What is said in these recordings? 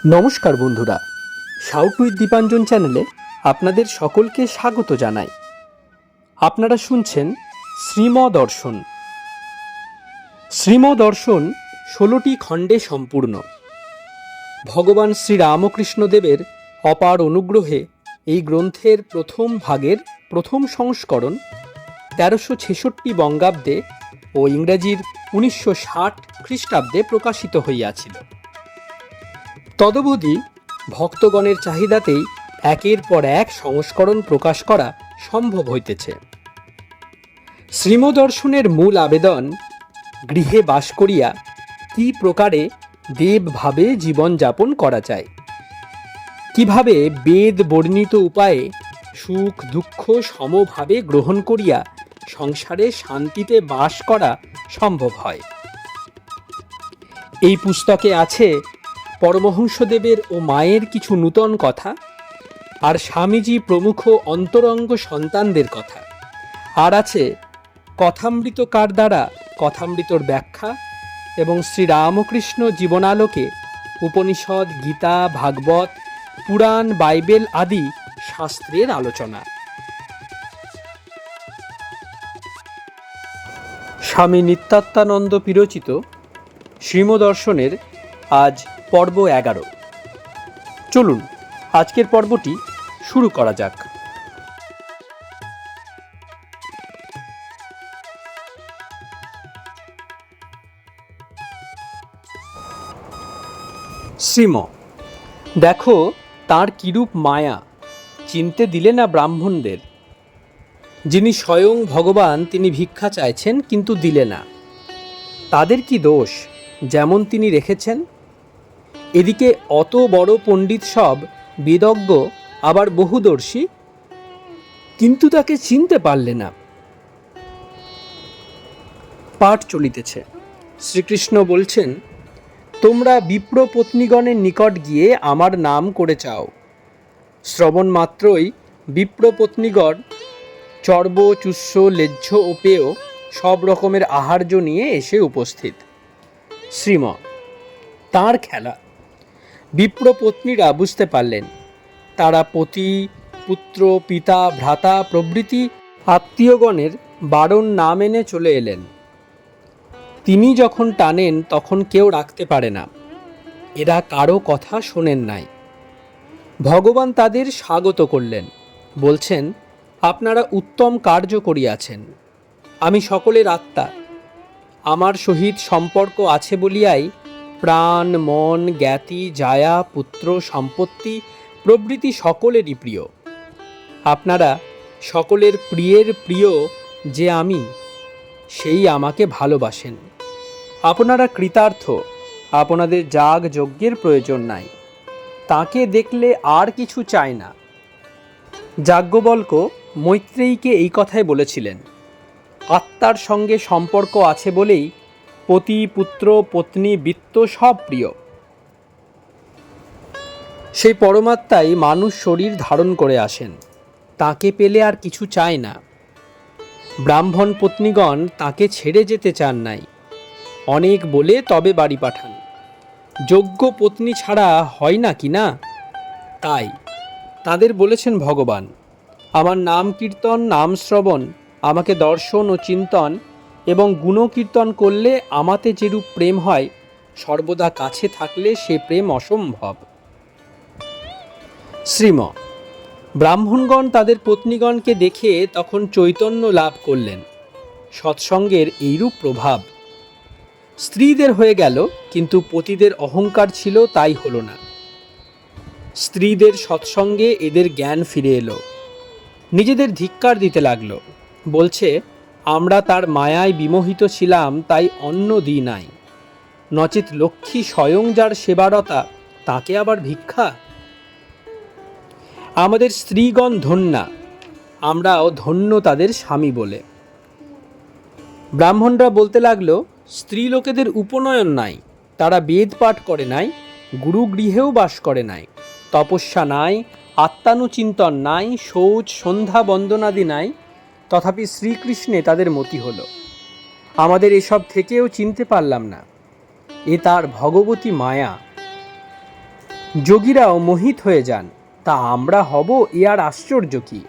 নমস্কার বন্ধুরা, shout with Dipanjan চ্যানেলে আপনাদের সকলকে স্বাগত জানাই। আপনারা শুনছেন শ্রীমদর্শন। শ্রীমদর্শন 16টি খণ্ডে সম্পূর্ণ। ভগবান শ্রীরামকৃষ্ণদেবের অপার অনুগ্রহে এই গ্রন্থের প্রথম ভাগের প্রথম সংস্করণ 1366 বঙ্গাব্দে ও ইংরেজির 1960 খ্রিস্টাব্দে প্রকাশিত হইয়াছিল। তদবধি ভক্তগণের চাহিদাতেই একের পর এক সংস্করণ প্রকাশ করা সম্ভব হইতেছে। শ্রীমদর্শনের মূল আবেদন, গৃহে বাস করিয়া কি প্রকারে দেবভাবে জীবনযাপন করা যায়, কিভাবে বেদ বর্ণিত উপায়ে সুখ দুঃখ সমভাবে গ্রহণ করিয়া সংসারে শান্তিতে বাস করা সম্ভব হয়। এই পুস্তকে আছে পরমহংসদেবের ও মায়ের কিছু নূতন কথা, আর স্বামীজি প্রমুখ অন্তরঙ্গ সন্তানদের কথা, আর আছে কথামৃতকার দ্বারা কথামৃতর ব্যাখ্যা এবং শ্রীরামকৃষ্ণ জীবনালোকে উপনিষদ, গীতা, ভাগবত, পুরাণ, বাইবেল আদি শাস্ত্রের আলোচনা। স্বামী নিত্যাত্মানন্দ বিরচিত শ্রীমদর্শনের আজ পর্ব 11। চলুন আজকের পর্বটি শুরু করা যাক। শ্রীম, দেখো তাঁর কিরূপ মায়া, চিনতে দিলে না ব্রাহ্মণদের। যিনি স্বয়ং ভগবান তিনি ভিক্ষা চাইছেন কিন্তু দিলে না। তাদের কি দোষ, যেমন তিনি রেখেছেন। এদিকে অত বড় পণ্ডিত সব বেদজ্ঞ, আবার বহুদর্শী, কিন্তু তাকে চিনতে পারলে না। পাঠ চলিতেছে। শ্রীকৃষ্ণ বলছেন, তোমরা বিপ্র পত্নীগণের নিকট গিয়ে আমার নাম করে চাও। শ্রবণ মাত্রই বিপ্র পত্নীগণ চর্ব, চুষ্য, লেহ্য ও পেয় সব রকমের আহার্য নিয়ে এসে উপস্থিত। শ্রীম, তাঁর খেলা। বিপ্র পত্নীরা বুঝতে পারলেন, তারা পতি, পুত্র, পিতা, ভ্রাতা প্রভৃতি আত্মীয়গণের বারণ না মেনে চলে এলেন। তিনি যখন টানেন তখন কেউ রাখতে পারে না। এরা কারো কথা শোনেন নাই। ভগবান তাদের স্বাগত করলেন, বলছেন, আপনারা উত্তম কার্য করিয়াছেন। আমি সকলের আত্মা, আমার সহিত সম্পর্ক আছে বলিয়াই প্রাণ, মন, জ্ঞাতি, জায়া, পুত্র, সম্পত্তি প্রভৃতি সকলেরই প্রিয়। আপনারা সকলের প্রিয়ের প্রিয় যে আমি, সেই আমাকে ভালোবাসেন। আপনারা কৃতার্থ, আপনাদের যাগ যজ্ঞের প্রয়োজন নাই। তাকে দেখলে আর কিছু চায় না। যাজ্ঞবল্ক্য মৈত্রেয়ীকে এই কথাই বলেছিলেন। আত্মার সঙ্গে সম্পর্ক আছে বলেই পতি, পুত্র, পত্নী, বৃত্ত সব প্রিয়। সেই পরমাত্মাই মানুষ শরীর ধারণ করে আসেন। তাকে পেলে আর কিছু চায় না। ব্রাহ্মণ পত্নীগণ তাকে ছেড়ে যেতে চান নাই। অনেক বলে তবে বাড়ি পাঠান। যোগ্য পত্নী ছাড়া হয় না কি না? তাই তাদের বলেছেন ভগবান, আমার নাম কীর্তন, নাম শ্রবণ, আমাকে দর্শন ও চিন্তন এবং গুণকীর্তন করলে আমাতে যেরূপ প্রেম হয়, সর্বদা কাছে থাকলে সে প্রেম অসম্ভব। শ্রীম, ব্রাহ্মণগণ তাদের পত্নীগণকে দেখে তখন চৈতন্য লাভ করলেন। সৎসঙ্গের এইরূপ প্রভাব। স্ত্রীদের হয়ে গেল, কিন্তু পতিদের অহংকার ছিল, তাই হলো না। স্ত্রীদের সৎসঙ্গে এদের জ্ঞান ফিরে এলো। নিজেদের ধিক্কার দিতে লাগলো। বলছে, আমরা তার মায়ায় বিমোহিত ছিলাম, তাই অন্ন দিই নাই। নচেৎ লক্ষ্মী স্বয়ং যার সেবারতা, তাকে আবার ভিক্ষা। আমাদের স্ত্রীগণ ধন্যা, আমরাও ধন্য তাদের স্বামী বলে। ব্রাহ্মণরা বলতে লাগলো, স্ত্রী লোকেদের উপনয়ন নাই, তারা বেদ পাঠ করে নাই, গুরুগৃহেও বাস করে নাই, তপস্যা নাই, আত্মানুচিন্তন নাই, শৌচ, সন্ধ্যা বন্দনাদি নাই, তথাপি শ্রীকৃষ্ণে তাদের মতি হলো। আমাদের এসব থেকেও চিনতে পারলাম না। এ তার ভগবতী মায়া। যোগীরাও মোহিত হয়ে যান, তা আমরা হব এ আর আশ্চর্য কি?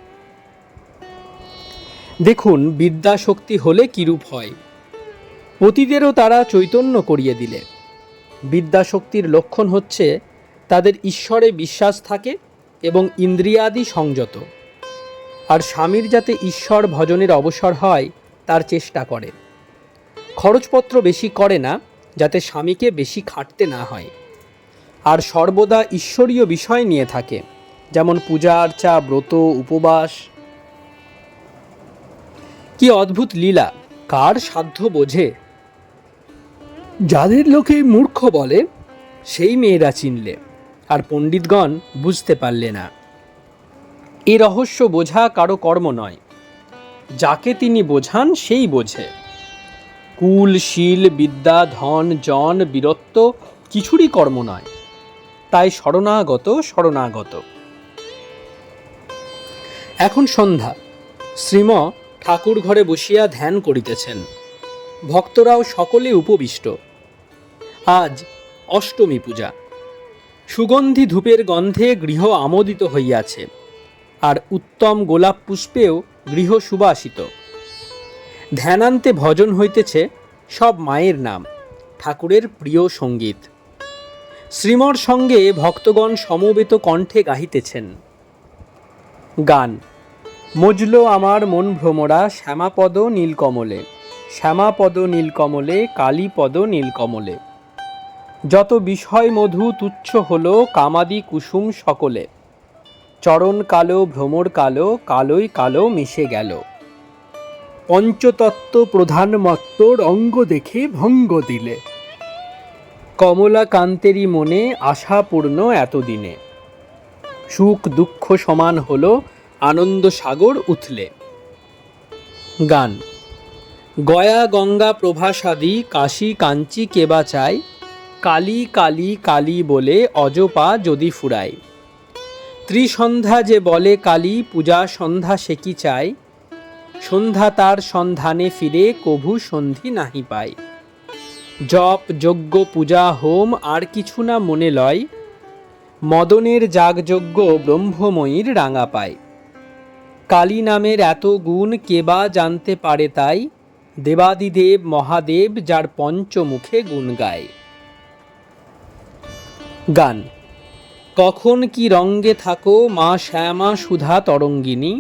দেখুন বিদ্যা শক্তি হলে কিরূপ হয়। পতিদেরও তারা চৈতন্য করিয়ে দিলে। বিদ্যা শক্তির লক্ষণ হচ্ছে তাদের ঈশ্বরে বিশ্বাস থাকে এবং ইন্দ্রিয়াদি সংযত, আর স্বামীর যাতে ঈশ্বর ভজনের অবসর হয় তার চেষ্টা করে। খরচপত্র বেশি করে না, যাতে স্বামীকে বেশি খাটতে না হয়, আর সর্বদা ঈশ্বরীয় বিষয় নিয়ে থাকে, যেমন পূজা আর্চা, ব্রত, উপবাস। কি অদ্ভুত লীলা, কার সাধ্য বোঝে? যাদের লোকে মূর্খ বলে সেই মেয়েরা চিনলে, আর পণ্ডিতগণ বুঝতে পারলে না। এ রহস্য বোঝা কারো কর্ম নয়, যাকে তিনি বোঝান সেই বোঝে। কুল, শীল, বিদ্যা, ধন, জন, বীরত্ব কিছুরই কর্ম নয়, তাই শরণাগত শরণাগত। এখন সন্ধ্যা। শ্রীম ঠাকুর ঘরে বসিয়া ধ্যান করিতেছেন। ভক্তরাও সকলে উপবিষ্ট। আজ অষ্টমী পূজা। সুগন্ধি ধূপের গন্ধে গৃহ আমোদিত হইয়াছে, আর উত্তম গোলাপ পুষ্পেও গৃহ সুবাসিত। ধ্যানান্তে ভজন হইতেছে, সব মায়ের নাম, ঠাকুরের প্রিয় সঙ্গীত। শ্রীমর সঙ্গে ভক্তগণ সমবেত কণ্ঠে গাহিতেছেন। গান। মজলো আমার মন ভ্রমরা শ্যামাপদ নীলকমলে, শ্যামাপদ নীলকমলে, কালীপদ নীলকমলে। যত বিষয় মধু তুচ্ছ হলো, কামাদি কুসুম সকলে। চরণ কালো, ভ্রমর কালো, কালোই কালো মিশে গেল। পঞ্চতত্ত্ব প্রধান মত্ত, রঙ্গ দেখে ভঙ্গ দিলে। কমলা কান্তেরই মনে আশাপূর্ণ এতদিনে। সুখ দুঃখ সমান হলো, আনন্দ সাগর উথলে। গান। গয়া গঙ্গা প্রভাসাদি, কাশী কাঞ্চি কেবা চাই। কালী কালী কালী বলে অজপা যদি ফুরায়। ত্রিসন্ধ্যা যে বলে কালী, পূজা সন্ধ্যা সে কি চায়। সন্ধ্যা তার সন্ধানে ফিরে, কভু সন্ধি নাহি পায়। জপ যজ্ঞ পূজা হোম আর কিছু না মনে লয়। মদনের যাগযজ্ঞ ব্রহ্মময়ীর রাঙা পায়। কালী নামের এত গুণ কেবা জানতে পারে তাই। দেবাদিদেব মহাদেব যার পঞ্চমুখে গুণ গায়। গান। কখন কি রঙ্গে থাকো মা শ্যামা সুধা তরঙ্গিনী।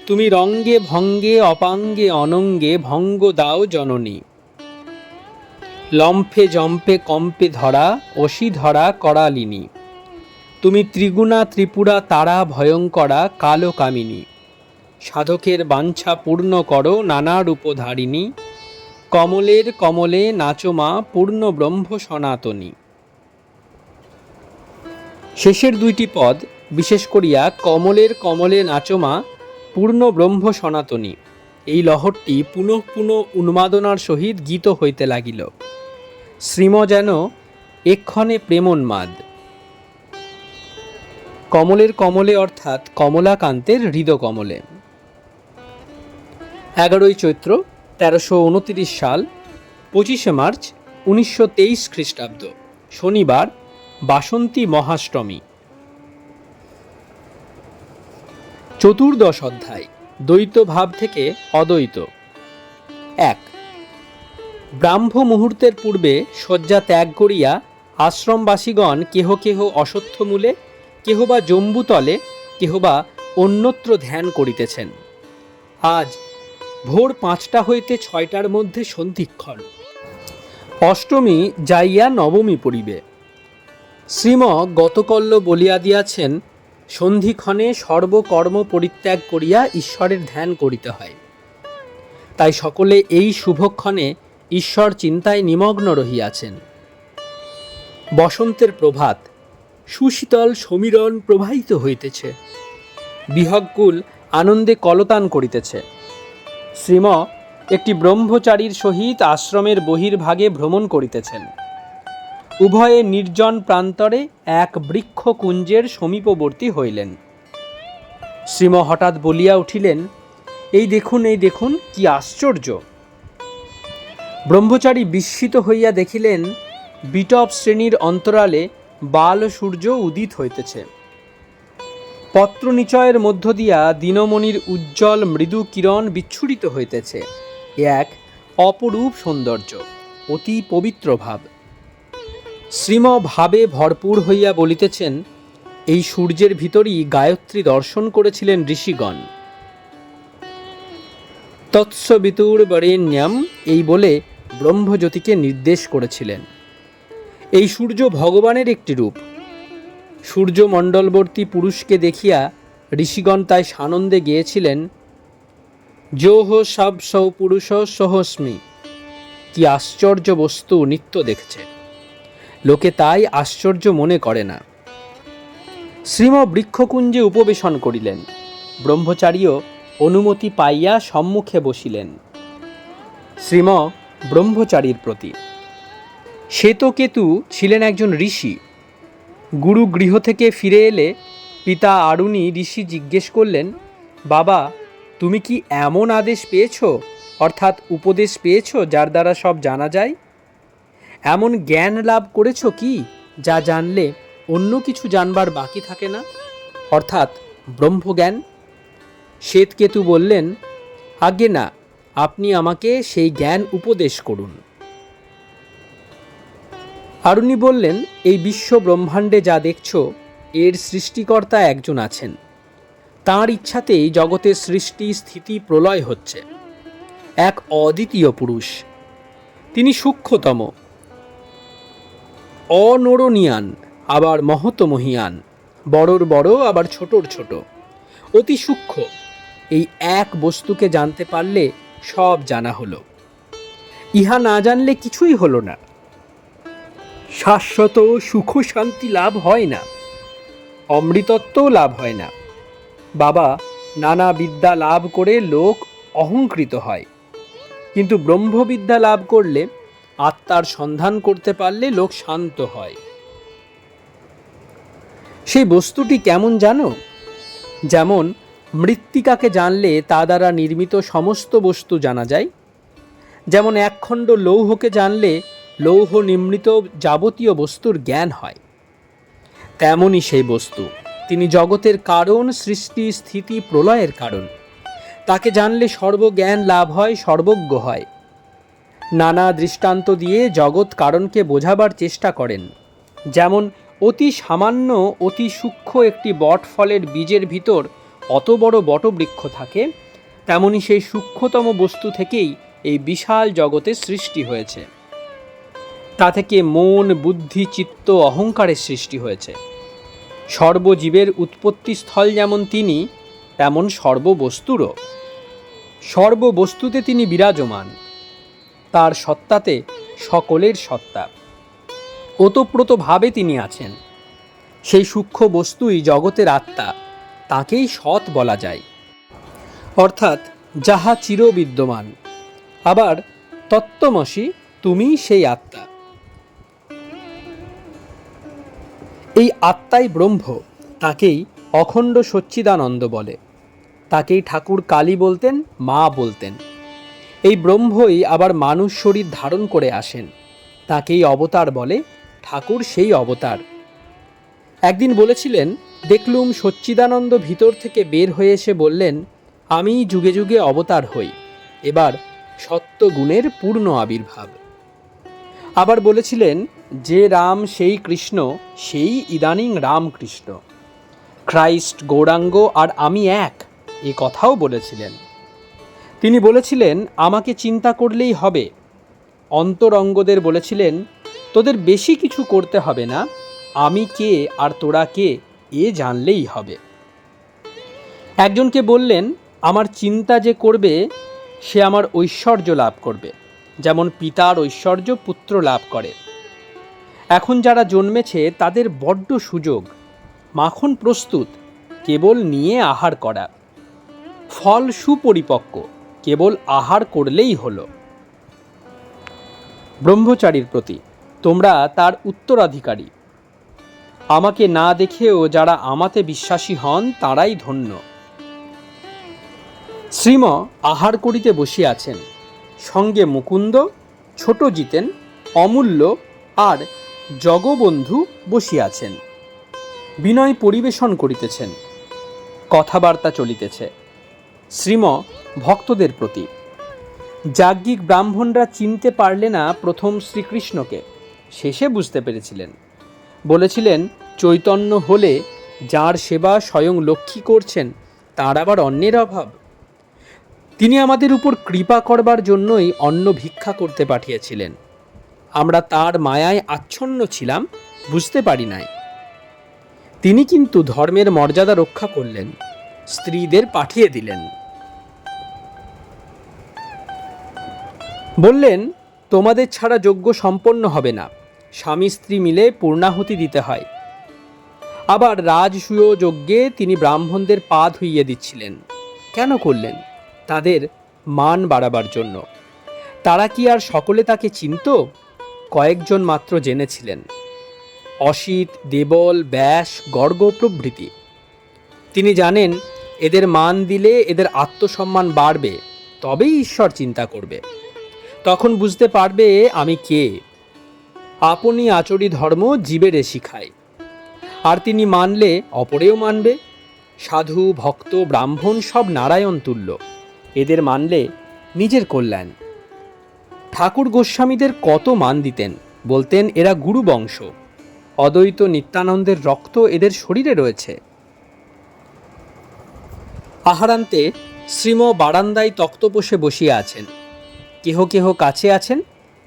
তুমি রঙ্গে ভঙ্গে অপাঙ্গে অনঙ্গে, ভঙ্গ দাও জননী। লম্ফে জম্পে কম্পে ধরা, অসি ধরা করালিনী। তুমি ত্রিগুণা ত্রিপুরা তারা ভয়ঙ্করা, কালো কামিনী। সাধকের বাঞ্ছা পূর্ণ করো, নানা রূপধারিণী। কমলের কমলে নাচো মা, পূর্ণ ব্রহ্ম সনাতনী। শেষের দুইটি পদ, বিশেষ করিয়া কমলের কমলে নাচো মা, পূর্ণ ব্রহ্ম সনাতনী, এই লহরটি পুনঃ পুনঃ উন্মাদনার সহিত গীত হইতে লাগিল। শ্রীম যেন এক্ষণে প্রেমোন্মাদ। কমলের কমলে অর্থাৎ কমলাকান্তের হৃদকমলে। 11ই চৈত্র 1329 সাল, 25শে মার্চ 1923 খ্রিস্টাব্দ, শনিবার, বাসন্তী মহাষ্টমী। চতুর্দশ অধ্যায়। দ্বৈত ভাব থেকে অদ্বৈত। 1। ব্রাহ্ম মুহূর্তের পূর্বে শয্যা ত্যাগ করিয়া আশ্রমবাসীগণ কেহ কেহ অশ্বত্থমূলে, কেহ বা জম্বুতলে, কেহ বা অন্যত্র ধ্যান করিতেছেন। আজ ভোর 5টা হইতে 6টার মধ্যে সন্ধিক্ষণ। অষ্টমী যাইয়া নবমী পড়িবে। শ্রীম গতকল্য বলিয়া দিয়াছেন, সন্ধিক্ষণে সর্বকর্ম পরিত্যাগ করিয়া ঈশ্বরের ধ্যান করিতে হয়। তাই সকলে এই শুভক্ষণে ঈশ্বর চিন্তায় নিমগ্ন রহিয়াছেন। বসন্তের প্রভাত, সুশীতল সমীরণ প্রবাহিত হইতেছে। বিহগ্কুল আনন্দে কলতান করিতেছে। শ্রীম একটি ব্রহ্মচারীর সহিত আশ্রমের বহির্ভাগে ভ্রমণ করিতেছেন। উভয়ে নির্জন প্রান্তরে এক বৃক্ষকুঞ্জের সমীপবর্তী হইলেন। শ্রীম হঠাৎ বলিয়া উঠিলেন, এই দেখুন, এই দেখুন, কি আশ্চর্য! ব্রহ্মচারী বিস্মিত হইয়া দেখিলেন, বিটপ শ্রেণীর অন্তরালে বাল সূর্য উদিত হইতেছে। পত্র নিচয়ের মধ্য দিয়া দিনমণির উজ্জ্বল মৃদু কিরণ বিচ্ছুরিত হইতেছে। এক অপরূপ সৌন্দর্য, অতি পবিত্র ভাব। শ্রীম ভাবে ভরপুর হইয়া বলিতেছেন, এই সূর্যের ভিতরই গায়ত্রী দর্শন করেছিলেন ঋষিগণ। তৎসবিতুর বরেণ্যম, এই বলে ব্রহ্মজ্যোতিকে নির্দেশ করেছিলেন। এই সূর্য ভগবানের একটি রূপ। সূর্যমণ্ডলবর্তী পুরুষকে দেখিয়া ঋষিগণ তাই সানন্দে গেয়েছিলেন, যোহ সব সৌ পুরুষ সহস্মি। কি আশ্চর্য বস্তু নিত্য দেখছে, লোকে তাই আশ্চর্য মনে করে না। শ্রীম বৃক্ষকুঞ্জে উপবেশন করিলেন। ব্রহ্মচারীও অনুমতি পাইয়া সম্মুখে বসিলেন। শ্রীম ব্রহ্মচারীর প্রতি। শ্বেতকেতু ছিলেন একজন ঋষি। গুরু গৃহ থেকে ফিরে এলে পিতা আরুণী ঋষি জিজ্ঞেস করলেন, বাবা, তুমি কি এমন আদেশ পেয়েছ, অর্থাৎ উপদেশ পেয়েছ যার দ্বারা সব জানা যায়? এমন জ্ঞান লাভ করেছ কি যা জানলে অন্য কিছু জানবার বাকি থাকে না, অর্থাৎ ব্রহ্মজ্ঞান? শ্বেতকেতু বললেন, আজ্ঞে না, আপনি আমাকে সেই জ্ঞান উপদেশ করুন। আরুণী বললেন, এই বিশ্ব ব্রহ্মাণ্ডে যা দেখছ, এর সৃষ্টিকর্তা একজন আছেন। তাঁর ইচ্ছাতেই জগতের সৃষ্টি স্থিতি প্রলয় হচ্ছে। এক অদ্বিতীয় পুরুষ, তিনি সূক্ষ্মতম, অনরণীয়ান, আবার মহতমহীয়ান, বড়র বড় আবার ছোটর ছোট, অতি সূক্ষ্ম। এই এক বস্তুকে জানতে পারলে সব জানা হলো। ইহা না জানলে কিছুই হলো না। শাশ্বত সুখ শান্তি লাভ হয় না, অমৃতত্বও লাভ হয় না। বাবা, নানা বিদ্যা লাভ করে লোক অহংকৃত হয়, কিন্তু ব্রহ্মবিদ্যা লাভ করলে, আত্মার সন্ধান করতে পারলে লোক শান্ত হয়। সেই বস্তুটি কেমন জানো? যেমন মৃত্তিকাকে জানলে তা দ্বারা নির্মিত সমস্ত বস্তু জানা যায়। যেমন একখণ্ড লৌহকে জানলে লৌহ নির্মিত যাবতীয় বস্তুর জ্ঞান হয়। তেমনই সেই বস্তু, তিনি জগতের কারণ, সৃষ্টি স্থিতি প্রলয়ের কারণ। তাকে জানলে সর্বজ্ঞান লাভ হয়, সর্বজ্ঞ হয়। নানা দৃষ্টান্ত দিয়ে জগৎ কারণকে বোঝাবার চেষ্টা করেন। যেমন অতি সামান্য অতি সূক্ষ্ম একটি বট ফলের বীজের ভিতর অত বড় বটবৃক্ষ থাকে, তেমনি সেই সূক্ষ্মতম বস্তু থেকেই এই বিশাল জগতের সৃষ্টি হয়েছে। তা থেকে মন, বুদ্ধি, চিত্ত, অহংকারের সৃষ্টি হয়েছে। সর্বজীবের উৎপত্তি স্থল যেমন তিনি, তেমন সর্ববস্তুরও। সর্ববস্তুতে তিনি বিরাজমান। তার সত্তাতে সকলের সত্তা। ওতপ্রোতভাবে তিনি আছেন। সেই সূক্ষ্ম বস্তুই জগতের আত্মা, তাকেই সৎ বলা যায়, অর্থাৎ যাহা চিরবিদ্যমান। আবার তত্ত্বমসি, তুমিই সেই আত্মা। এই আত্মাই ব্রহ্ম, তাকেই অখণ্ড সচ্চিদানন্দ বলে। তাকেই ঠাকুর কালী বলতেন, মা বলতেন। এই ব্রহ্মই আবার মানুষ শরীর ধারণ করে আসেন, তাকেই অবতার বলে। ঠাকুর সেই অবতার। একদিন বলেছিলেন, দেখলুম সচ্চিদানন্দ ভিতর থেকে বের হয়ে এসে বললেন, আমি যুগে যুগে অবতার হই, এবার সত্যগুণের পূর্ণ আবির্ভাব। আবার বলেছিলেন, যে রাম সেই কৃষ্ণ, সেই ইদানিং রামকৃষ্ণ। খ্রাইস্ট গৌরাঙ্গ আর আমি এক, এ কথাও বলেছিলেন। তিনি বলেছিলেন, আমাকে চিন্তা করলেই হবে। অন্তরঙ্গদের বলেছিলেন, তোদের বেশি কিছু করতে হবে না, আমি কে আর তোরা কে এ জানলেই হবে। একজনকে বললেন, আমার চিন্তা যে করবে সে আমার ঐশ্বর্য লাভ করবে, যেমন পিতার ঐশ্বর্য পুত্র লাভ করে। এখন যারা জন্মেছে তাদের বড্ড সুযোগ। মাখন প্রস্তুত, কেবল নিয়ে আহার করা। ফল সুপরিপক্ক, কেবল আহার করলেই হলো। ব্রহ্মচারীর প্রতি, তোমরা তার উত্তরাধিকারী। আমাকে না দেখেও যারা আমাতে বিশ্বাসী হন, তাঁরাই ধন্য। শ্রীম আহার করিতে বসিয়াছেন। সঙ্গে মুকুন্দ, ছোট জিতেন, অমূল্য আর জগবন্ধু বসিয়াছেন, বিনয় পরিবেশন করিতেছেন, কথাবার্তা চলিতেছে শ্রীম ভক্তদের প্রতি। যাজ্ঞিক ব্রাহ্মণরা চিনতে পারলে না প্রথম শ্রীকৃষ্ণকে, শেষে বুঝতে পেরেছিলেন। বলেছিলেন, চৈতন্য হলে যার সেবা স্বয়ং লক্ষ্মী করছেন, তার আবার অন্যের অভাব? তিনি আমাদের উপর কৃপা করবার জন্যই অন্ন ভিক্ষা করতে পাঠিয়েছিলেন। আমরা তার মায়ায় আচ্ছন্ন ছিলাম, বুঝতে পারি নাই। তিনি কিন্তু ধর্মের মর্যাদা রক্ষা করলেন, স্ত্রীদের পাঠিয়ে দিলেন। বললেন, তোমাদের ছাড়া যজ্ঞ সম্পন্ন হবে না, স্বামী স্ত্রী মিলে পূর্ণাহুতি দিতে হয়। আবার রাজসূয় যজ্ঞে তিনি ব্রাহ্মণদের পা ধুইয়ে দিচ্ছিলেন। কেন করলেন? তাদের মান বাড়াবার জন্য। তারা কি আর সকলে তাকে চিনত? কয়েকজন মাত্র জেনেছিলেন, অসিত, দেবল, ব্যাস, গর্গ প্রভৃতি। তিনি জানেন, এদের মান দিলে এদের আত্মসম্মান বাড়বে, তবেই ঈশ্বর চিন্তা করবে। তখন বুঝতে পারবে আমি কে। আপনি আচরি ধর্ম জীবেরে শিখায়, আর তিনি মানলে অপরেও মানবে। সাধু, ভক্ত, ব্রাহ্মণ সব নারায়ণ তুল্য, এদের মানলে নিজের কল্যাণ। ঠাকুর গোস্বামীদের কত মান দিতেন, বলতেন এরা গুরু বংশ, অদ্বৈত নিত্যানন্দের রক্ত এদের শরীরে রয়েছে। আহারান্তে শ্রীম বারান্দায় তক্তপোষে বসিয়া আছেন, কেহ কেহ কাছে আছেন,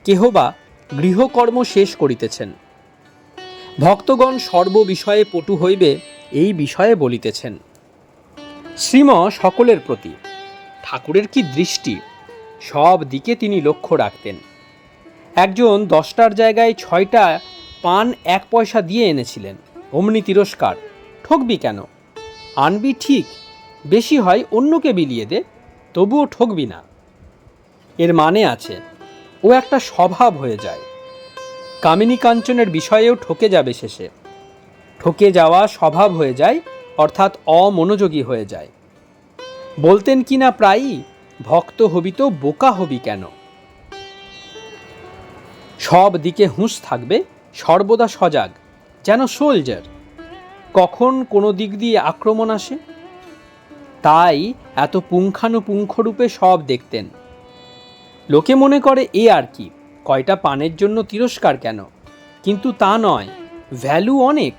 কেহ বা গৃহকর্ম শেষ করিতেছেন। ভক্তগণ সর্ব বিষয়ে পটু হইবে, এই বিষয়ে বলিতেছেন। শ্রীম সকলের প্রতি। ঠাকুরের কি দৃষ্টি! সব দিকে তিনি লক্ষ্য রাখতেন। একজন 10টার জায়গায় 6টা পান 1 পয়সা দিয়ে এনেছিলেন, অমনি তিরস্কার। ঠকবি কেন? আনবি ঠিক, বেশি হয় অন্যকে বিলিয়ে দে, তবুও ঠকবি না। এর মানে আছে, ও একটা স্বভাব হয়ে যায়। কামিনী কাঞ্চনের বিষয়েও ঠকে যাবে শেষে। ঠকে যাওয়া স্বভাব হয়ে যায়, অর্থাৎ অমনোযোগী হয়ে যায়। বলতেন কিনা প্রায়ই, ভক্ত হবি তো বোকা হবি কেন? সব দিকে হুঁশ থাকবে, সর্বদা সজাগ, যেন সোলজার। কখন কোনো দিক দিয়ে আক্রমণ আসে। তাই এত পুঙ্খানুপুঙ্খরূপে সব দেখতেন। লোকে মনে করে এ আর কি, কয়টা পানের জন্য তিরস্কার কেন? কিন্তু তা নয়, ভ্যালু অনেক।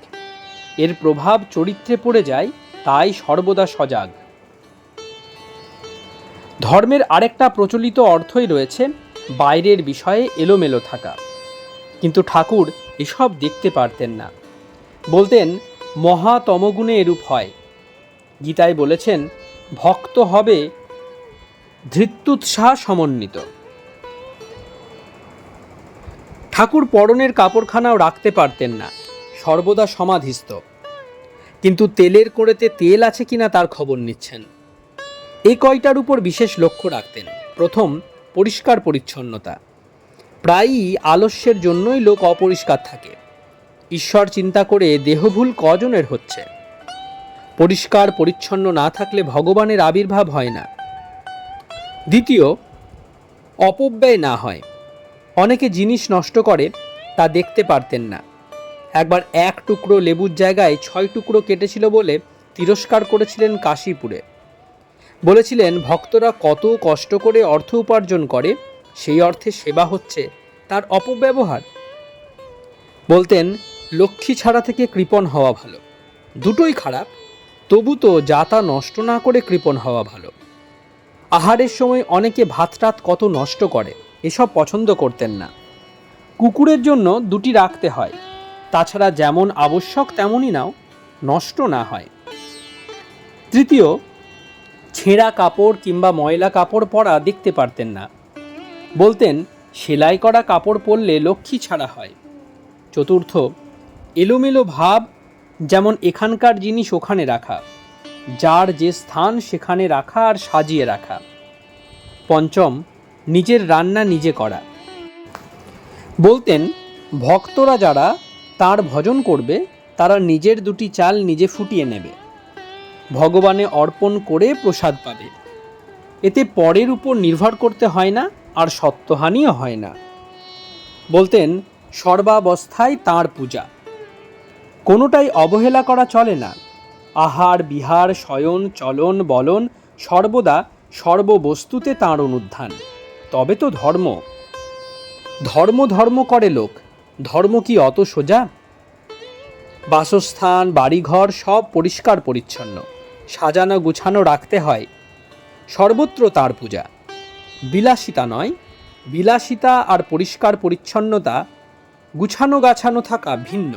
এর প্রভাব চরিত্রে পড়ে যায়, তাই সর্বদা সজাগ। ধর্মের আরেকটা প্রচলিত অর্থই রয়েছে বাইরের বিষয়ে এলোমেলো থাকা। কিন্তু ঠাকুর এসব দেখতে পারতেন না। বলতেন, মহাতমগুণে এরূপ হয়। গীতায় বলেছেন, ভক্ত হবে ধৃত্যুৎসাহ সমন্বিত। ঠাকুর পরনের কাপড়খানাও রাখতে পারতেন না, সর্বদা সমাধিস্থ। কিন্তু তেলের কোড়েতে তেল আছে কিনা তার খবর নিচ্ছেন। এই কয়টার উপর বিশেষ লক্ষ্য রাখতেন। প্রথম, পরিষ্কার পরিচ্ছন্নতা। প্রায়ই আলস্যের জন্যই লোক অপরিষ্কার থাকে। ঈশ্বর চিন্তা করে দেহভুল কজনের হচ্ছে? পরিষ্কার পরিচ্ছন্ন না থাকলে ভগবানের আবির্ভাব হয় না। দ্বিতীয়, অপব্যয় না হয়। অনেকে জিনিস নষ্ট করে, তা দেখতে পারতেন না। একবার 1 টুকরো লেবুর জায়গায় 6 টুকরো কেটেছিল বলে তিরস্কার করেছিলেন কাশীপুরে। বলেছিলেন, ভক্তরা কত কষ্ট করে অর্থ উপার্জন করে, সেই অর্থে সেবা হচ্ছে তার অপব্যবহার। বলতেন, লক্ষ্মী ছাড়া থেকে কৃপণ হওয়া ভালো। দুটোই খারাপ, তবু তো যাতা নষ্ট না করে কৃপণ হওয়া ভালো। আহারের সময় অনেকে ভাতটাত কত নষ্ট করে, এসব পছন্দ করতেন না। কুকুরের জন্য 2টি রাখতে হয়, তাছাড়া যেমন আবশ্যক তেমনই নাও, নষ্ট না হয়। তৃতীয়, ছেঁড়া কাপড় কিংবা ময়লা কাপড় পরা দেখতে পারতেন না। বলতেন, সেলাই করা কাপড় পরলে লক্ষ্মী ছাড়া হয়। চতুর্থ, এলোমেলো ভাব, যেমন এখানকার জিনিস ওখানে রাখা, যার যে স্থান সেখানে রাখা আর সাজিয়ে রাখা। পঞ্চম, নিজের রান্না নিজে করা। বলতেন, ভক্তরা যারা তার ভজন করবে, তারা নিজের 2টি চাল নিজে ফুটিয়ে নেবে, ভগবানে অর্পণ করে প্রসাদ পাবে। এতে পরের উপর নির্ভর করতে হয় না, আর সত্যহানিও হয় না। বলতেন, সর্বাবস্থায় তাঁর পূজা। কোনোটাই অবহেলা করা চলে না। আহার বিহার শয়ন চলন বলন সর্বদা সর্ববস্তুতে তাঁর অনুধ্যান। তবে তো ধর্ম। ধর্ম ধর্ম করে লোক, ধর্ম কি অত সোজা? বাসস্থান বাড়িঘর সব পরিষ্কার পরিচ্ছন্ন, সাজানো গুছানো রাখতে হয়। সর্বত্র তাঁর পূজা। বিলাসিতা নয়, বিলাসিতা আর পরিষ্কার পরিচ্ছন্নতা, গুছানো গাছানো থাকা ভিন্ন।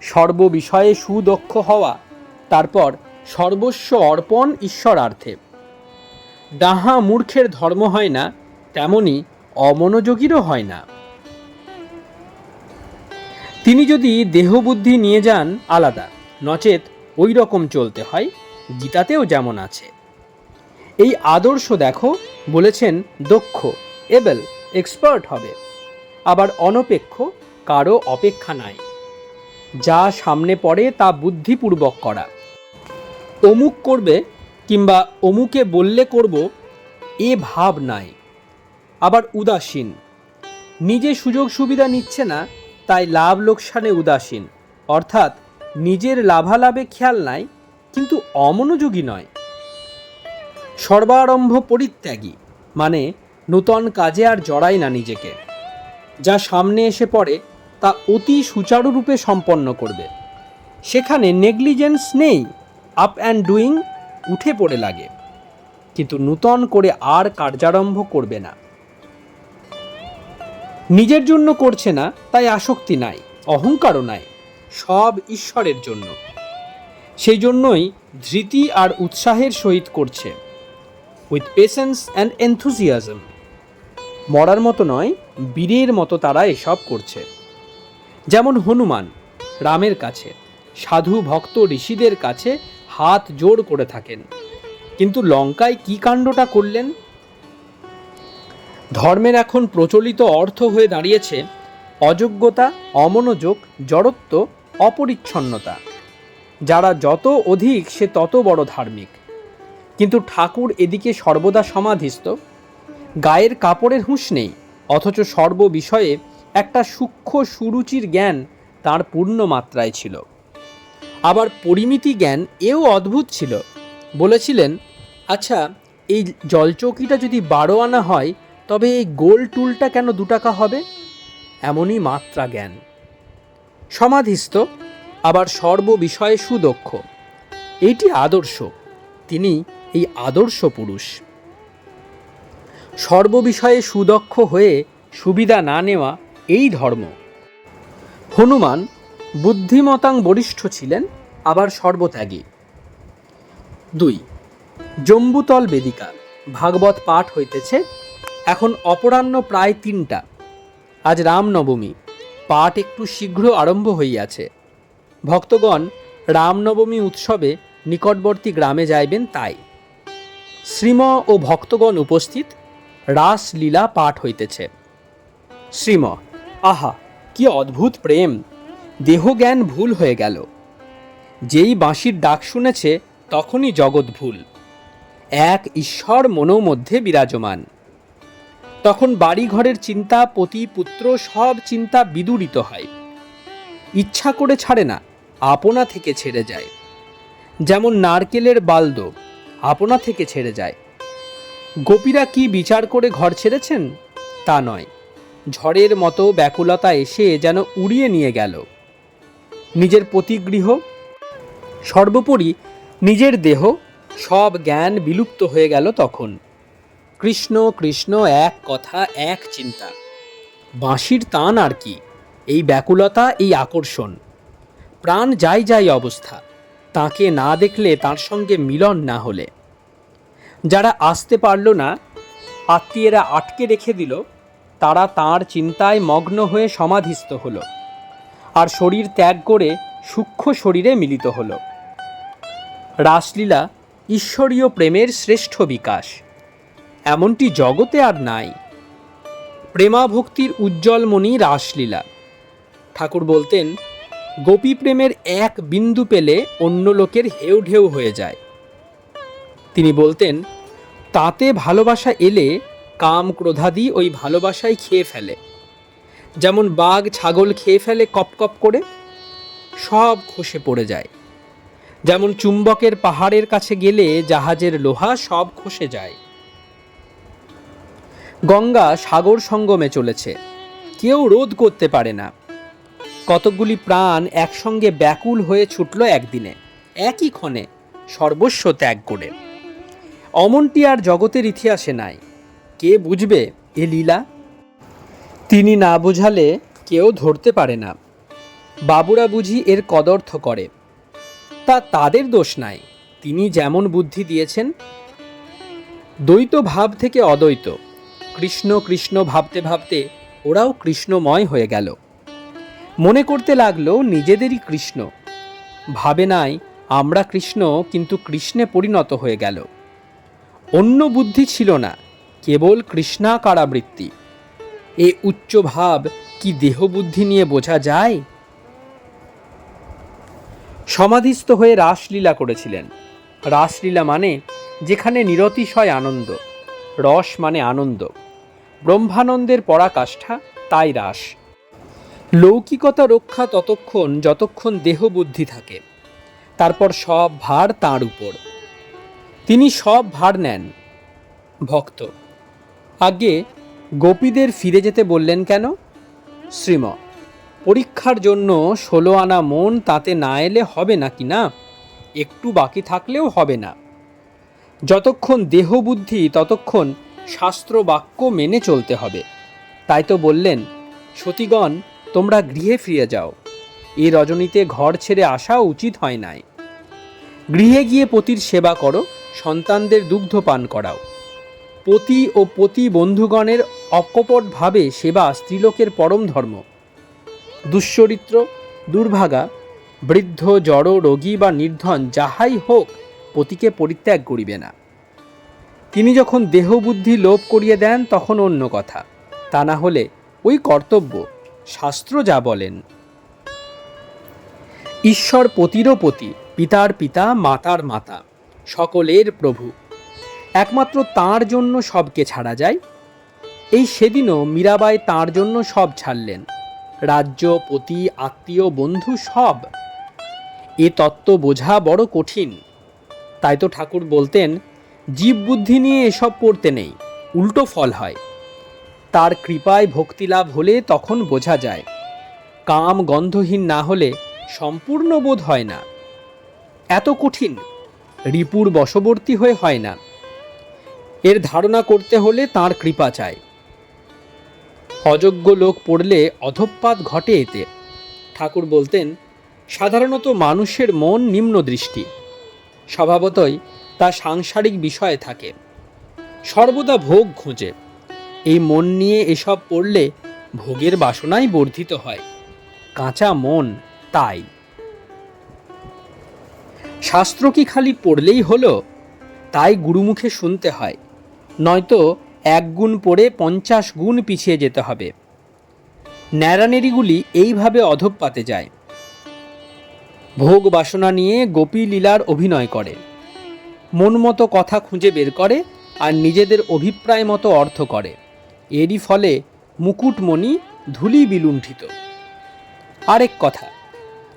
সর্ববিষয়ে সুদক্ষ হওয়া, তারপর সর্বস্ব অর্পণ ঈশ্বরার্থে। ডাহা মূর্খের ধর্ম হয় না, তেমনি অমনোযোগীরও হয় না। তিনি যদি দেহবুদ্ধি নিয়ে যান আলাদা, নচেত ওই রকম চলতে হয়, গীতাতেও যেমন আছে। এই আদর্শ দেখো, বলেছেন দক্ষ এবেল এক্সপার্ট হবে, আবার অনপেক্ষ কারো অপেক্ষা নাই। যা সামনে পড়ে তা বুদ্ধিপূর্বক করা। অমুক করবে কিংবা অমুকে বললে করব, এ ভাব নাই। আবার উদাসীন, নিজে সুযোগ সুবিধা নিচ্ছে না, তাই লাভ লোকসানে উদাসীন, অর্থাৎ নিজের লাভালাভে খেয়াল নাই, কিন্তু অমনোযোগী নয়। সর্বারম্ভ পরিত্যাগী, মানে নূতন কাজে আর জড়ায় না নিজেকে। যা সামনে এসে পড়ে তা অতি সুচারুরূপে সম্পন্ন করবে। সেখানে নেগলিজেন্স নেই, আপ অ্যান্ড ডুইং উঠে পড়ে লাগে, কিন্তু নূতন করে আর কার্যারম্ভ করবে না। নিজের জন্য করছে না, তাই আসক্তি নাই, অহংকারও নাই, সব ঈশ্বরের জন্য। সেই জন্যই ধৃতি আর উৎসাহের সহিত করছে, উইথ পেশেন্স অ্যান্ড এনথুজিয়াজম। মরার মতো নয়, বীরের মতো তারা এসব করছে। যেমন হনুমান রামের কাছে, সাধু ভক্ত ঋষিদের কাছে হাত জোড় করে থাকেন, কিন্তু লঙ্কায় কি কাণ্ডটা করলেন? ধর্মের এখন প্রচলিত অর্থ হয়ে দাঁড়িয়েছে অযোগ্যতা, অমনোযোগ, জড়ত্ব, অপরিচ্ছন্নতা। যারা যত অধিক সে তত বড় ধার্মিক। কিন্তু ঠাকুর এদিকে সর্বদা সমাধিস্থ। গায়ের কাপড়ের হুঁশ নেই, অথচ সর্ববিষয়ে একটা সূক্ষ্ম সুরুচির জ্ঞান তাঁর পূর্ণ মাত্রায় ছিল। আবার পরিমিতি জ্ঞান এও অদ্ভুত ছিল। বলেছিলেন, আচ্ছা এই জলচৌকিটা যদি 12 আনা হয়, তবে এই গোল টুলটা কেন 2 টাকা হবে? এমনই মাত্রা জ্ঞান। সমাধিস্থ, আবার সর্ববিষয়ে সুদক্ষ। এইটি আদর্শ। তিনি এই আদর্শ পুরুষ। সর্ববিষয়ে সুদক্ষ হয়ে সুবিধা না নেওয়া এই ধর্ম। হনুমান বুদ্ধিমতাং বরিষ্ঠ ছিলেন, আবার সর্বত্যাগী। 2. জম্বুতল বেদিকা, ভাগবত পাঠ হইতেছে। এখন অপরাহ্ন প্রায় 3টা। আজ রামনবমী, পাঠ একটু শীঘ্র আরম্ভ হইয়াছে। ভক্তগণ রামনবমী উৎসবে নিকটবর্তী গ্রামে যাইবেন, তাই শ্রীম ও ভক্তগণ উপস্থিত। রাসলীলা পাঠ হইতেছে। শ্রীম, আহা কি অদ্ভুত প্রেম! দেহজ্ঞান ভুল হয়ে গেল। যেই বাঁশির ডাক শুনেছে তখনই জগৎ ভুল। এক ঈশ্বর মনো মধ্যে বিরাজমান। তখন বাড়ি ঘরের চিন্তা, পতি পুত্র সব চিন্তা বিদূরিত হয়। ইচ্ছা করে ছাড়ে না, আপনা থেকে ছেড়ে যায়। যেমন নারকেলের বালদ আপনা থেকে ছেড়ে যায়। গোপীরা কি বিচার করে ঘর ছেড়েছেন? তা নয়, ঝড়ের মতো ব্যাকুলতা এসে যেন উড়িয়ে নিয়ে গেল। নিজের পতিগৃহ, সর্বোপরি নিজের দেহ, সব জ্ঞান বিলুপ্ত হয়ে গেল তখন। কৃষ্ণ কৃষ্ণ এক কথা, এক চিন্তা। বাঁশির তান আর কি, এই ব্যাকুলতা, এই আকর্ষণ। প্রাণ যাই যাই অবস্থা, তাকে না দেখলে, তার সঙ্গে মিলন না হলে। যারা আসতে পারল না, আত্মীয়রা আটকে রেখে দিল, তারা তাঁর চিন্তায় মগ্ন হয়ে সমাধিস্থ হল, আর শরীর ত্যাগ করে সূক্ষ্ম শরীরে মিলিত হল। রাসলীলা ঈশ্বরীয় প্রেমের শ্রেষ্ঠ বিকাশ। এমনটি জগতে আর নাই। প্রেমাভক্তির উজ্জ্বলমণি রাসলীলা। ঠাকুর বলতেন, গোপী প্রেমের এক বিন্দু পেলে অন্য লোকের হেউ ঢেউ হয়ে যায়। তিনি বলতেন, তাতে ভালোবাসা এলে কাম ক্রোধাদি ওই ভালোবাসায় খেয়ে ফেলে। যেমন বাঘ ছাগল খেয়ে ফেলে কপ কপ করে, সব খসে পড়ে যায়। যেমন চুম্বকের পাহাড়ের কাছে গেলে জাহাজের লোহা সব খসে যায়। গঙ্গা সাগর সঙ্গমে চলেছে, কেউ রোধ করতে পারে না। কতকগুলি প্রাণ একসঙ্গে ব্যাকুল হয়ে ছুটল একদিনে, একই ক্ষণে, সর্বস্ব ত্যাগ করে। অমনটি আর জগতের ইতিহাসে নাই। কে বুঝবে এ লীলা? তিনি না বুঝালে কেউ ধরতে পারে না। বাবুরা বুঝি এর কদর্থ করে, তা তাদের দোষ নাই। তিনি যেমন বুদ্ধি দিয়েছেন। দ্বৈত ভাব থেকে অদ্বৈত, কৃষ্ণ কৃষ্ণ ভাবতে ভাবতে ওরাও কৃষ্ণময় হয়ে গেল। মনে করতে লাগলো নিজেদেরই কৃষ্ণ। ভাবে নাই আমরা কৃষ্ণ, কিন্তু কৃষ্ণে পরিণত হয়ে গেল। অন্য বুদ্ধি ছিল না, কেবল কৃষ্ণাকারাবৃত্তি। এ উচ্চ ভাব কি দেহবুদ্ধি নিয়ে বোঝা যায়? সমাধিস্থ হয়ে রাসলীলা করেছিলেন। রাসলীলা মানে যেখানে নিরতিশয় আনন্দ, রস মানে আনন্দ, ব্রহ্মানন্দের পরাকাষ্ঠা, তাই রাস। লৌকিকতা রক্ষা ততক্ষণ যতক্ষণ দেহবুদ্ধি থাকে, তারপর সব ভার তাঁর উপর। তিনি সব ভার নেন। ভক্ত: আগে গোপীদের ফিরে যেতে বললেন কেন? শ্রীম: পরীক্ষার জন্য 16 আনা মন তাতে না এলে হবে নাকি না? একটু বাকি থাকলেও হবে না। যতক্ষণ দেহবুদ্ধি ততক্ষণ শাস্ত্র বাক্য মেনে চলতে হবে। তাই তো বললেন, সতীগণ তোমরা গৃহে ফিরে যাও, এ রজনীতে ঘর ছেড়ে আসা উচিত হয় নাই। গৃহে গিয়ে পতির সেবা করো, সন্তানদের দুগ্ধ পান করাও। পতি ও পতি বন্ধুগণের অকপটভাবে সেবা স্ত্রীলোকের পরম ধর্ম। দুশ্চরিত্র, দুর্ভাগা, বৃদ্ধ, জড়, রোগী বা নির্ধন যাহাই হোক, পতিকে পরিত্যাগ করিবে না। তিনি যখন দেহবুদ্ধি লোপ করিয়ে দেন তখন অন্য কথা, তা না হলে ওই কর্তব্য, শাস্ত্র যা বলেন। ঈশ্বর পতিরও পতি, পিতার পিতা, মাতার মাতা, সকলের প্রভু। একমাত্র তাঁর জন্য সবকে ছাড়া যায়। এই সেদিনও মীরাবাই তাঁর জন্য সব ছাড়লেন, রাজ্য, পতি, আত্মীয়, বন্ধু সব। এ তত্ত্ব বোঝা বড় কঠিন। তাই তো ঠাকুর বলতেন, জীব বুদ্ধি নিয়ে এসব পড়তে নেই, উল্টো ফল হয়। তার কৃপায় ভক্তিলাভ হলে তখন বোঝা যায়। কাম গন্ধহীন না হলে সম্পূর্ণ বোধ হয় না। এত কঠিন, রিপুর বশবর্তী হয়ে হয় না। এর ধারণা করতে হলে তাঁর কৃপা চাই। অযোগ্য লোক পড়লে অধঃপাত ঘটে এতে। ঠাকুর বলতেন, সাধারণত মানুষের মন নিম্ন দৃষ্টি, স্বভাবতই তা সাংসারিক বিষয়ে থাকে, সর্বদা ভোগ খোঁজে। এই মন নিয়ে এসব পড়লে ভোগের বাসনাই বর্ধিত হয়। কাঁচা মন, তাই। শাস্ত্র কি খালি পড়লেই হলো? তাই গুরুমুখে শুনতে হয়, নয়তো 1 গুণ পড়ে 50 গুণ পিছিয়ে যেতে হবে। ন্যাড়ানেড়িগুলি এইভাবে অধঃপাতে যায়। ভোগ বাসনা নিয়ে গোপী লীলার অভিনয় করে, মন মতো কথা খুঁজে বের করে আর নিজেদের অভিপ্রায় মতো অর্থ করে। এরই ফলে মুকুটমণি ধূলি বিলুণ্ঠিত। আরেক কথা,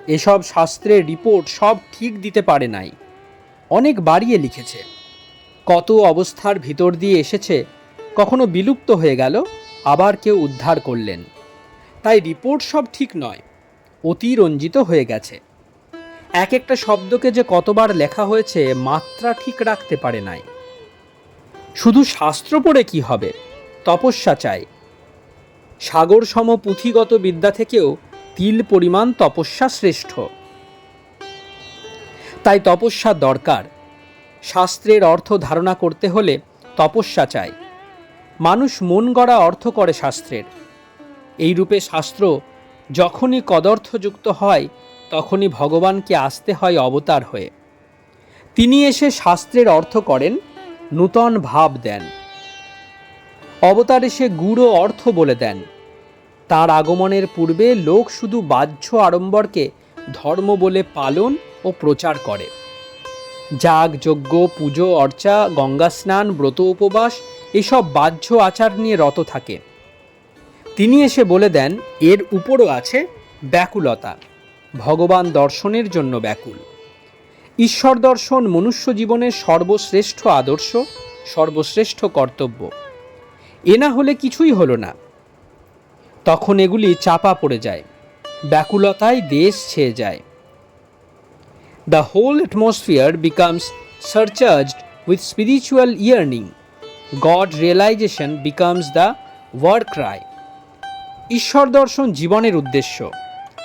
এসব শাস্ত্রের রিপোর্ট সব ঠিক দিতে পারে নাই, অনেক বাড়িয়ে লিখেছে। কত অবস্থার ভিতর দিয়ে এসেছে, কখনো বিলুপ্ত হয়ে গেল, আবার কেউ উদ্ধার করলেন। তাই রিপোর্ট সব ঠিক নয়, অতিরঞ্জিত হয়ে গেছে। এক একটা শব্দকে যে কতবার লেখা হয়েছে মাত্রা ঠিক রাখতে পারে নাই। শুধু শাস্ত্র পড়ে কি হবে? তপস্যা চাই। সাগর সম পুঁথিগত বিদ্যা থেকেও তিল পরিমাণ তপস্যা শ্রেষ্ঠ। তাই তপস্যা দরকার। শাস্ত্রের অর্থ ধারণা করতে হলে তপস্যা চাই। মানুষ মন গড়া অর্থ করে শাস্ত্রের। এই রূপে শাস্ত্র যখনই কদর্থযুক্ত হয়, তখনই ভগবানকে আসতে হয় অবতার হয়ে। তিনি এসে শাস্ত্রের অর্থ করেন, নূতন ভাব দেন। অবতার এসে গূঢ় অর্থ বলে দেন। তার আগমনের পূর্বে লোক শুধু বাহ্য আড়ম্বরকে ধর্ম বলে পালন ও প্রচার করে। যাগ যজ্ঞ, পুজো অর্চা, গঙ্গা স্নান, ব্রত উপবাস, এসব বাহ্য আচার নিয়ে রত থাকে। তিনি এসে বলে দেন এর উপরও আছে ব্যাকুলতা, ভগবান দর্শনের জন্য ব্যাকুল। ঈশ্বর দর্শন মনুষ্য জীবনের সর্বশ্রেষ্ঠ আদর্শ, সর্বশ্রেষ্ঠ কর্তব্য। এ না হলে কিছুই হলো না। তখন এগুলি চাপা পড়ে যায়, ব্যাকুলতায় দেশ ছেয়ে যায়। The whole atmosphere becomes surcharged with spiritual yearning. God realization becomes the war cry. ঈশ্বর দর্শন জীবনের উদ্দেশ্য,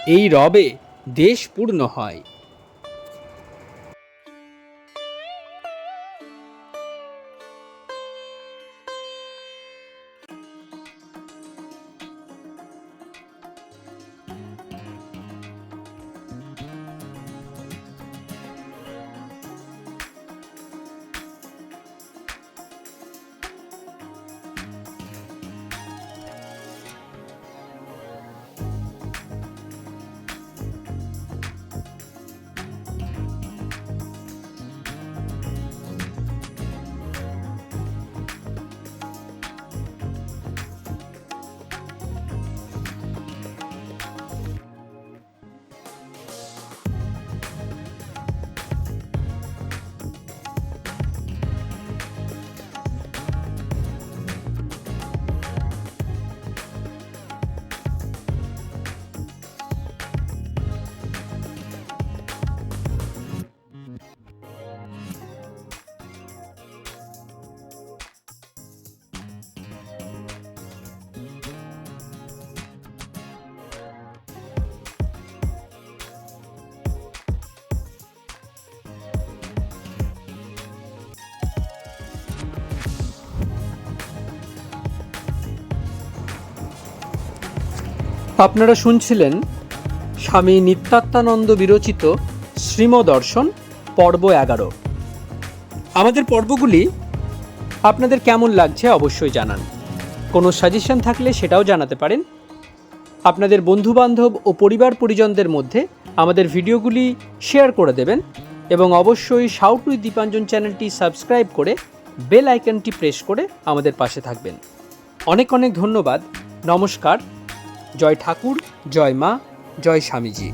এই রবে দেশ পূর্ণ হয়। আপনারা শুনছিলেন স্বামী নিত্যাত্মানন্দ বিরচিত শ্রীমদর্শন পর্ব 11। আমাদের পর্বগুলি আপনাদের কেমন লাগছে অবশ্যই জানান। কোনো সাজেশন থাকলে সেটাও জানাতে পারেন। আপনাদের বন্ধুবান্ধব ও পরিবার পরিজনদের মধ্যে আমাদের ভিডিওগুলি শেয়ার করে দেবেন এবং অবশ্যই শাউট উইথ দীপাঞ্জন চ্যানেলটি সাবস্ক্রাইব করে বেল আইকনটি প্রেস করে আমাদের পাশে থাকবেন। অনেক অনেক ধন্যবাদ। নমস্কার। জয় ঠাকুর, জয় মা, জয় স্বামীজি।